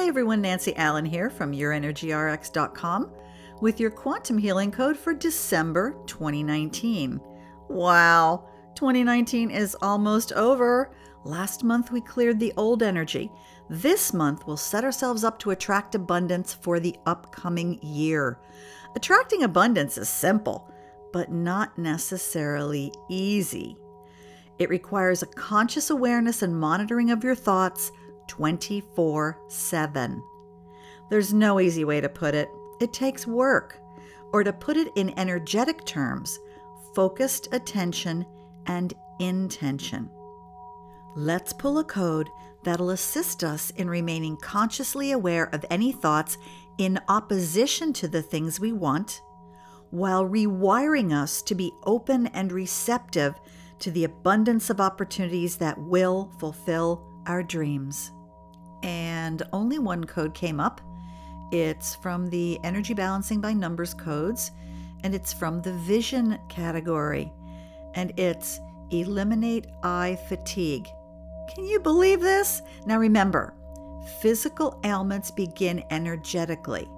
everyone, Nancy Allen here from YourEnergyRx.com with your quantum healing code for December 2019. Wow, 2019 is almost over. Last month we cleared the old energy. This month we'll set ourselves up to attract abundance for the upcoming year. Attracting abundance is simple, but not necessarily easy. It requires a conscious awareness and monitoring of your thoughts 24/7. There's no easy way to put it. It takes work. Or to put it in energetic terms, focused attention and intention. Let's pull a code that'll assist us in remaining consciously aware of any thoughts in opposition to the things we want, while rewiring us to be open and receptive to the abundance of opportunities that will fulfill our dreams. And only one code came up. It's from the Energy Balancing by Numbers codes, and it's from the Vision category, and it's Eliminate Eye Fatigue. Can you believe this? Now remember, physical ailments begin energetically.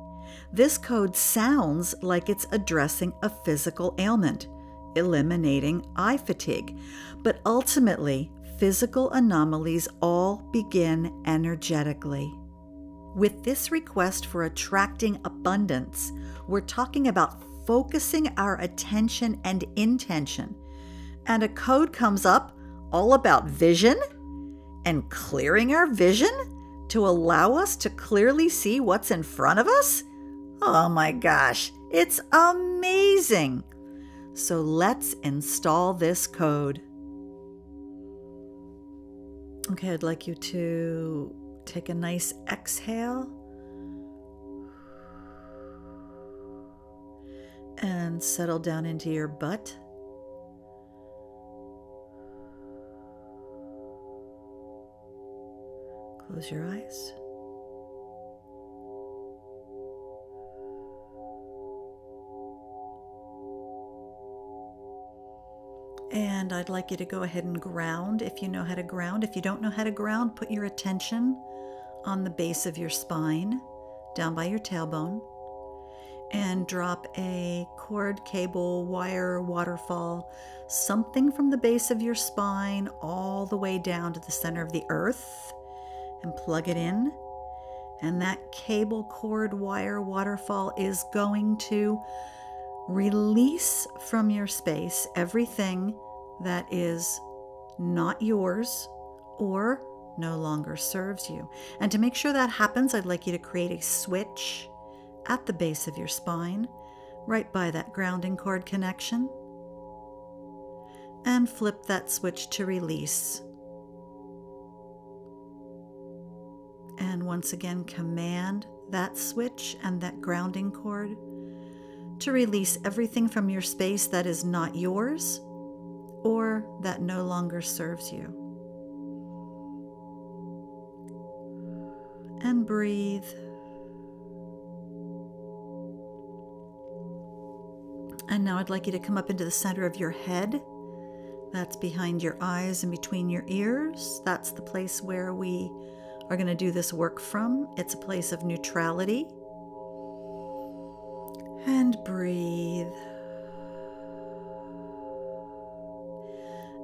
This code sounds like it's addressing a physical ailment, eliminating eye fatigue, but ultimately, physical anomalies all begin energetically. With this request for attracting abundance, we're talking about focusing our attention and intention. And a code comes up all about vision and clearing our vision to allow us to clearly see what's in front of us? Oh my gosh, it's amazing! So let's install this code. Okay, I'd like you to take a nice exhale and settle down into your butt. Close your eyes. And I'd like you to go ahead and ground if you know how to ground. If you don't know how to ground, put your attention on the base of your spine, down by your tailbone, and drop a cord, cable, wire, waterfall, something from the base of your spine all the way down to the center of the earth, and plug it in. And that cable, cord, wire, waterfall is going to release from your space everything that is not yours or no longer serves you. And to make sure that happens, I'd like you to create a switch at the base of your spine, right by that grounding cord connection, and flip that switch to release. And once again, command that switch and that grounding cord to release everything from your space that is not yours or that no longer serves you. And breathe. And now I'd like you to come up into the center of your head. That's behind your eyes and between your ears. That's the place where we are going to do this work from. It's a place of neutrality. And breathe.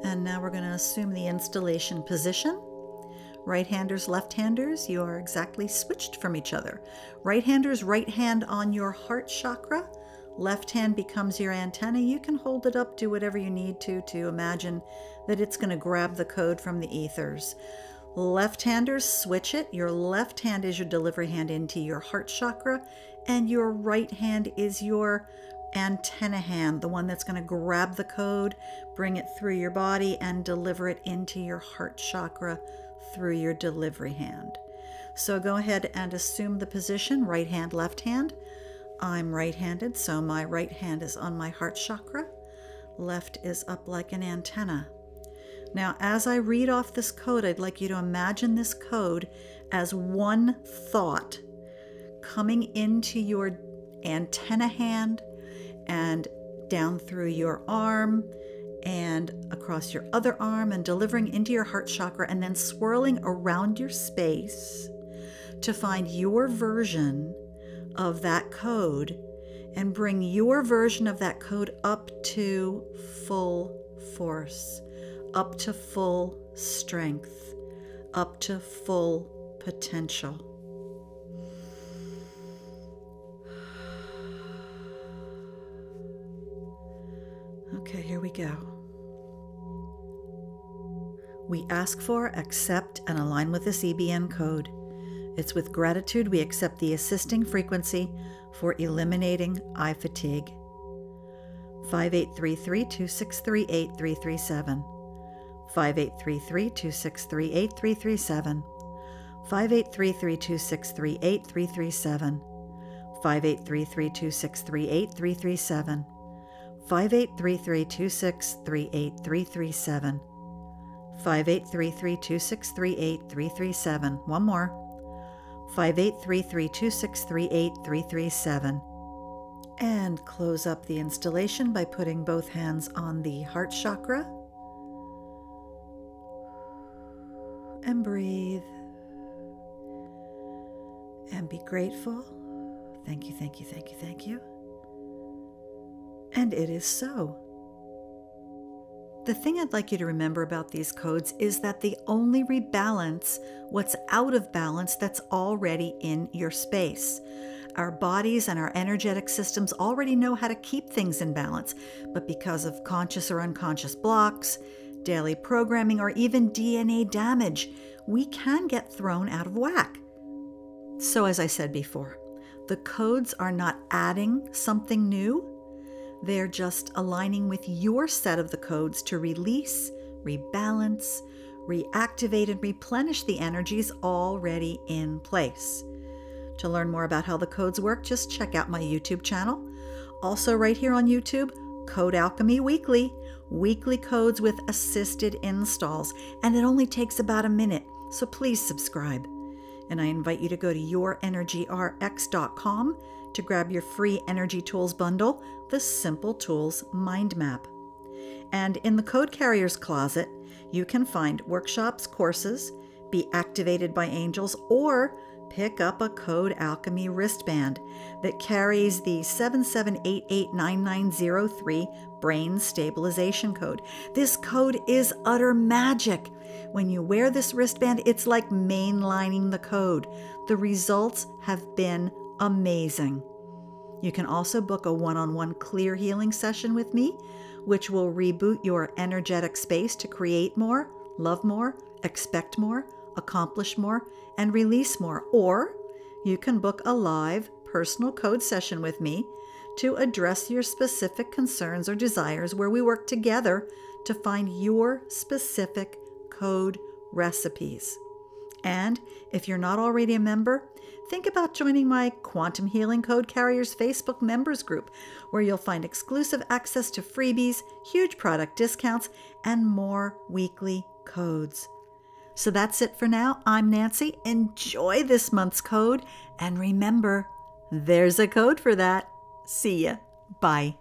And now we're going to assume the installation position. Right-handers, left-handers, you are exactly switched from each other. Right-handers, right hand on your heart chakra. Left hand becomes your antenna. You can hold it up, do whatever you need to imagine that it's going to grab the code from the ethers. Left-handers, switch it. Your left hand is your delivery hand into your heart chakra, and your right hand is your antenna hand, the one that's going to grab the code, bring it through your body, and deliver it into your heart chakra through your delivery hand. So go ahead and assume the position, right hand, left hand. I'm right-handed, so my right hand is on my heart chakra. Left is up like an antenna. Now, as I read off this code, I'd like you to imagine this code as one thought coming into your antenna hand and down through your arm and across your other arm and delivering into your heart chakra and then swirling around your space to find your version of that code and bring your version of that code up to full force, up to full strength, up to full potential. Okay, here we go. We ask for, accept, and align with this EBN code. It's with gratitude we accept the assisting frequency for eliminating eye fatigue. 5833-263-8337. 5833-263-8337. 5833-263-8337. 5833-263-8337. 5833-263-8337. 5833-263-8337. One more. 5833-263-8337. And close up the installation by putting both hands on the heart chakra. And breathe. And be grateful. Thank you, thank you, thank you, thank you. And it is so. The thing I'd like you to remember about these codes is that they only rebalance what's out of balance that's already in your space. Our bodies and our energetic systems already know how to keep things in balance, but because of conscious or unconscious blocks, daily programming, or even DNA damage, we can get thrown out of whack. So as I said before, the codes are not adding something new. They're just aligning with your set of the codes to release, rebalance, reactivate, and replenish the energies already in place. To learn more about how the codes work, just check out my YouTube channel. Also right here on YouTube, CodeAlchemy Weekly, weekly codes with assisted installs, and it only takes about a minute, so please subscribe. And I invite you to go to YourEnergyRx.com to grab your free Energy Tools bundle, the Simple Tools Mind Map. And in the Code Carrier's Closet, you can find workshops, courses, be activated by angels, or pick up a CodeAlchemy wristband that carries the 77889903 brain stabilization code. This code is utter magic. When you wear this wristband, it's like mainlining the code. The results have been amazing. You can also book a one-on-one clear healing session with me, which will reboot your energetic space to create more, love more, expect more, accomplish more, and release more. Or you can book a live personal code session with me to address your specific concerns or desires, where we work together to find your specific code recipes. And if you're not already a member, think about joining my Quantum Healing Code Carriers Facebook members group, where you'll find exclusive access to freebies, huge product discounts, and more weekly codes. So that's it for now. I'm Nancy. Enjoy this month's code, and remember, there's a code for that. See ya. Bye.